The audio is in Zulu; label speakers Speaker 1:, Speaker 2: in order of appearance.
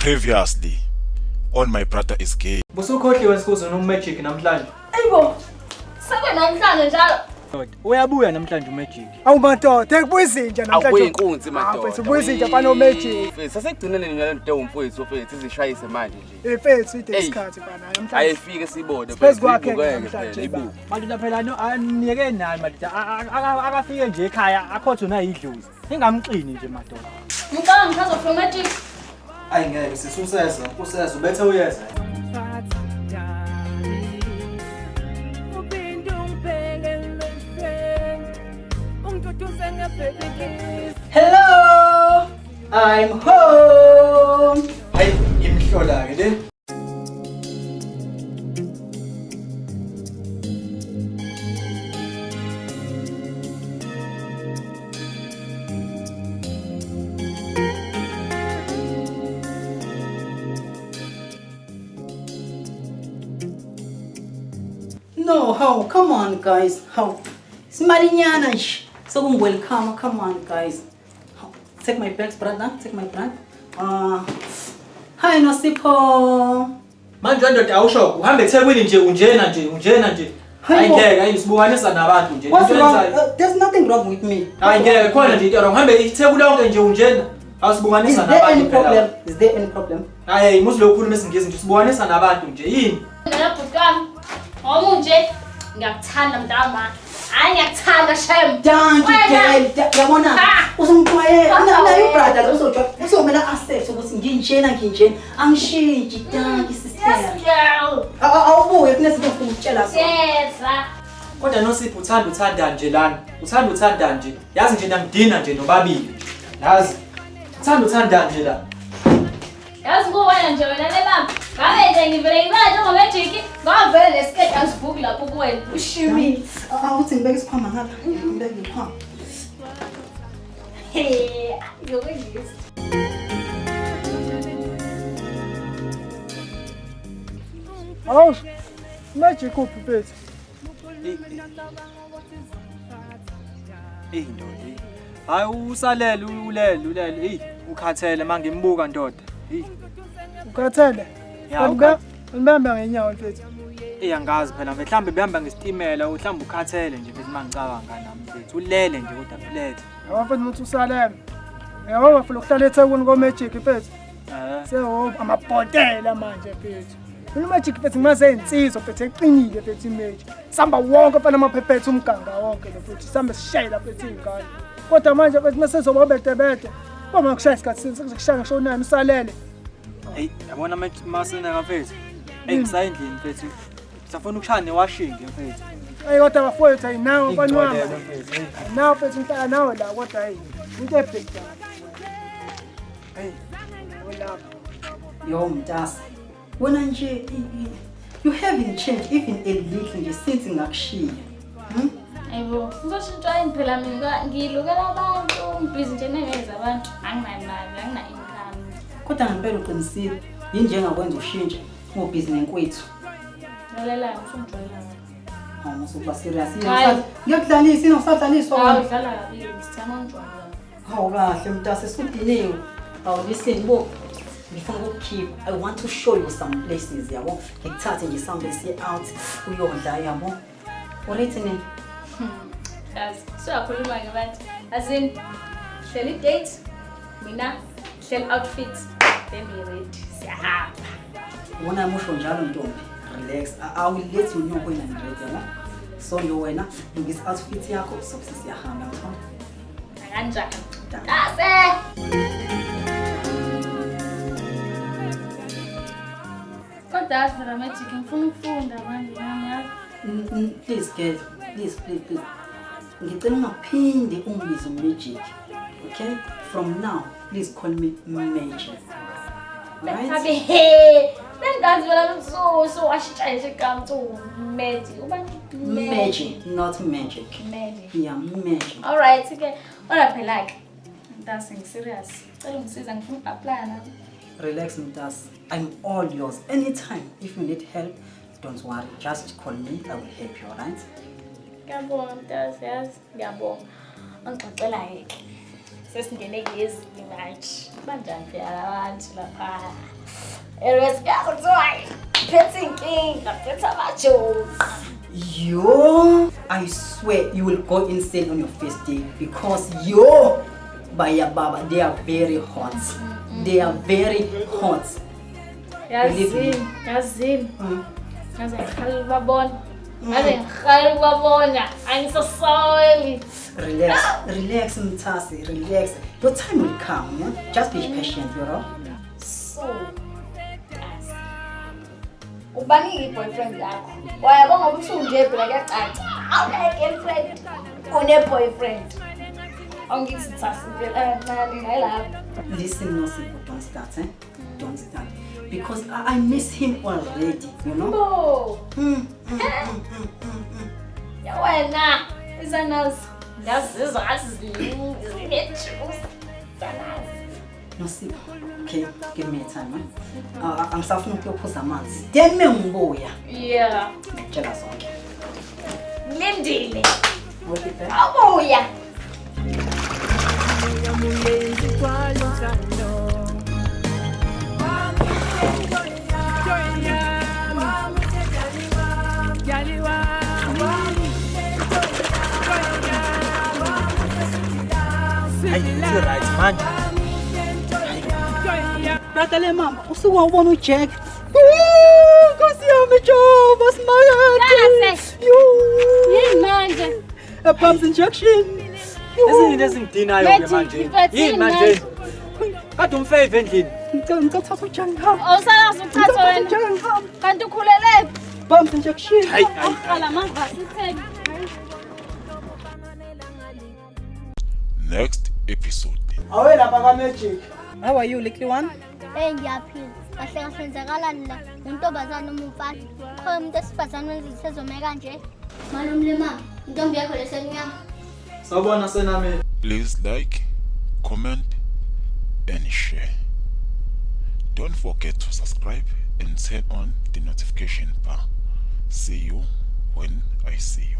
Speaker 1: Previously on My Brother is Gay.
Speaker 2: Busukhohliwe sikuzo noMagic namhlanje.
Speaker 3: Ayibo. Sebe namhlanje njalo.
Speaker 2: Uyabuya namhlanje uMagic.
Speaker 4: Awu madoda, ekubuyizinja namhlanje.
Speaker 5: Awuyinkunzi madoda.
Speaker 4: Mfethu ubuyizinja fana noMagic.
Speaker 5: Mfethu sasekugcinene nalo nto umfethu mfethu izishayise manje nje.
Speaker 4: Mfethu ide isikhathi bana namhlanje.
Speaker 5: Ayefike sibode
Speaker 4: Phezu kwakhe
Speaker 5: phela ibu.
Speaker 2: Madoda phela no aniyeke nani madoda akafike nje ekhaya akhotho na idlozi. Ingamxini nje madoda.
Speaker 3: Ngicela ngichaza from Magic.
Speaker 2: Ayi ngeke sisuseza, useza ubethe uyeza.
Speaker 4: Hello, I'm home.
Speaker 2: Hayi imhlola ke le.
Speaker 6: No, how? Come on, guys. How? Smalinyana. So welcome. Come on, guys. Take my bags, brother. Take my bag. Hi, Nosipho.
Speaker 2: Manje ndoda awusho uhambe eThekwini nje unjena nje. Hayi ngeke ayisibukanisa nabantu nje.
Speaker 6: There's nothing wrong with me.
Speaker 2: Hayi ngeke khona nje into uhambe iThekwini lonke nje unjena. Awusibukanisa nabantu phela.
Speaker 6: Is there any problem?
Speaker 2: Hayi musi lokukhuluma esingisi nje sibukanisa nabantu nje yini?
Speaker 3: Ngiyabhukana. Omunje ngiyakuthanda mntama. Hayi ngiyakuthanda shem.
Speaker 6: Danke girl. Yabona. Usungixwaye. Nayo brother uzomela access ukuthi nginjena. Angishintshi danke sister.
Speaker 3: Yes girl.
Speaker 6: Awubuye kunesifuna ukutshela sona.
Speaker 3: Yesa.
Speaker 2: Kodwa Nosipho uthanda nje lana. Uthanda nje. Yazi nje namdina nje nobabili. Yazi. Uthanda nje la.
Speaker 3: Yazi kuwena nje wena lebamba. Ngabe nje ngivele ngibanje ngoMagic. Ngavele lesikete angisibuki lapho kuwena. Ushimi.
Speaker 6: Awuthi ngibeke isikhwama ngapha. Ngibeke isikhwama.
Speaker 3: Hey, yokwengisa.
Speaker 4: Awu, Magic uphi mfethu?
Speaker 2: Ndoda. Hayi usalele ulele. Hey, ukhathele mangimbuka ndoda. Hey.
Speaker 4: Ukhathele?
Speaker 2: Ya,
Speaker 4: Ngibamba ngenyawo mfethu.
Speaker 2: Angazi phela mhlawumbe behamba ngesitimela mhlawumbe ukhathele nje mfethu mangicabanga nami mfethu. Ulele nje kodwa ulele.
Speaker 4: Yabo mfethu muthi usalele. Yabo bafuna ukuhlala eThekwini koMagic mfethu. Seho amabhotela manje mfethu. uMagic mfethu ngimase insizwa mfethu eqinile mfethu iMagic. Samba wonke mfana amaphephethu umganga wonke lo mfethu. Samba sishayela mfethu ingane. Kodwa manje mfethu mase sobobetebete. Boma kushaya isikhathi sekushaya ngisho nani usalele.
Speaker 2: Hey, yabona masina mfethu. Hey ngisayendlini mfethu. Safuna ukushaya newashing mfethu.
Speaker 4: Hey kodwa bafowethu ayinawo mfanwami. Nawo mfethu ngicela nawe la kodwa hey. Into ebhekile. Hey. Wala.
Speaker 6: Yo mntasa. Wena nje you haven't changed even a little nje since ngakushiya.
Speaker 3: Ayibo, ngizoshintsha yini phela mina ngilukela abantu, ngibhizi nje nengeza abantu, anginamali, angina-income.
Speaker 6: Kodwa ngempela uqinisile, yini nje engakwenza ushintshe ngobhizi nenkwethu.
Speaker 3: Lalela usungijwayela.
Speaker 6: Hawu musuba serious. Ngiyakudlalisa inosadlaliswa
Speaker 3: Hawu
Speaker 6: wena.
Speaker 3: dlala kabili, ngithanda ngijwayela.
Speaker 6: Hawu kahle mntasa esudiniwe. Hawu listen bo. Ngifuna ukukhipha. I want to show you some places yabo. Ngikuthathe nje sambe siye out uyodla yabo. Urithi nini?
Speaker 3: Yazi, siyakhuluma ngabantu. Azin hleli date, mina hleli outfit, then we ready. Siyahamba.
Speaker 6: Wona musho njalo ntombi. Relax. I will let you know when I'm ready yabo. So yo wena, ngis outfit yakho sokuthi siyahamba ngithona.
Speaker 3: Kanjani? Ase. Kodwa phela Magic ngifuna ukufunda manje nami.
Speaker 6: Please girl, please. Ngicela ungaphinde ungibize uMagic. Okay? From now, please call me Magic. Right?
Speaker 3: Happy hey. Bengazi wena so washintsha nje igama to Magic. Ubani
Speaker 6: Magic, not magic.
Speaker 3: Magic.
Speaker 6: Yeah, magic.
Speaker 3: All right, okay. Ora phela ke. Ngitasi serious. Cela ungisiza ngifuna uku-apply na.
Speaker 6: Relax, Mtas. I'm all yours. Anytime. If you need help, don't worry. Just call me. I will help you, alright?
Speaker 3: Ngiyabonga Mtas, yazi. Ngiyabonga. Angixoxela yeke. Sesingene kulezi manje. Banjani phela abantu lapha? Eresikazo kuthiwa phethe inkinga, phethe amajozi.
Speaker 6: Yo, I swear you will go insane on your first day because yo, Baya Baba, they are very hot. They are very hot.
Speaker 3: Yazini. Yazi ngikhala babona. Yazi ngikhala babona. Angisasaweli.
Speaker 6: Relax, Mtasi, relax. Your time will come, yeah? Just be patient, you know?
Speaker 3: So, ubani boyfriend yakho? Wayabona ukuthi unje phela kuyacaca. Awune girlfriend, une boyfriend. Angithi Thasi phela kancane ngayilapha.
Speaker 6: Listen, no, don't start, eh? Don't start. Because I miss him already, you know?
Speaker 3: No. Ya wena, izanazi. Ngiyazizwa zinejuice. Zanazi.
Speaker 6: No, see, okay, give me a time, eh? I'm suffering to put some months. Then me umboya.
Speaker 3: Yeah.
Speaker 6: Jealous, okay.
Speaker 3: Lindile.
Speaker 6: What is that?
Speaker 3: Abuya.
Speaker 2: Right manje.
Speaker 6: Brother le mama, usuka ubona uJack. Nkosi yami Jehova simakade.
Speaker 3: Yini manje?
Speaker 6: A pump injection.
Speaker 2: Ezinto ezingidinayo ke manje. Yini manje? Kade umfave endlini.
Speaker 6: Ngicathatha uJack ngihamba.
Speaker 3: Awusalazi ukuthatha wena.
Speaker 6: uJack ngihamba.
Speaker 3: Kanti ukhulele.
Speaker 6: Pump injection.
Speaker 2: Hayi.
Speaker 3: Awuqala mavasi itheni.
Speaker 1: Next episode.
Speaker 4: Awe lapha kaMagic.
Speaker 6: How are you, little one?
Speaker 7: Hey ngiyaphila. Kahle kahle kwenzakalani la? Untombazana noma umfana? Khona umuntu esifazane wenza isezome kanje. Malumle mama, intombi yakho lesenyama.
Speaker 2: Sawubona senami.
Speaker 1: Please like, comment, and share. Don't forget to subscribe and turn on the notification bar. See you when I see you.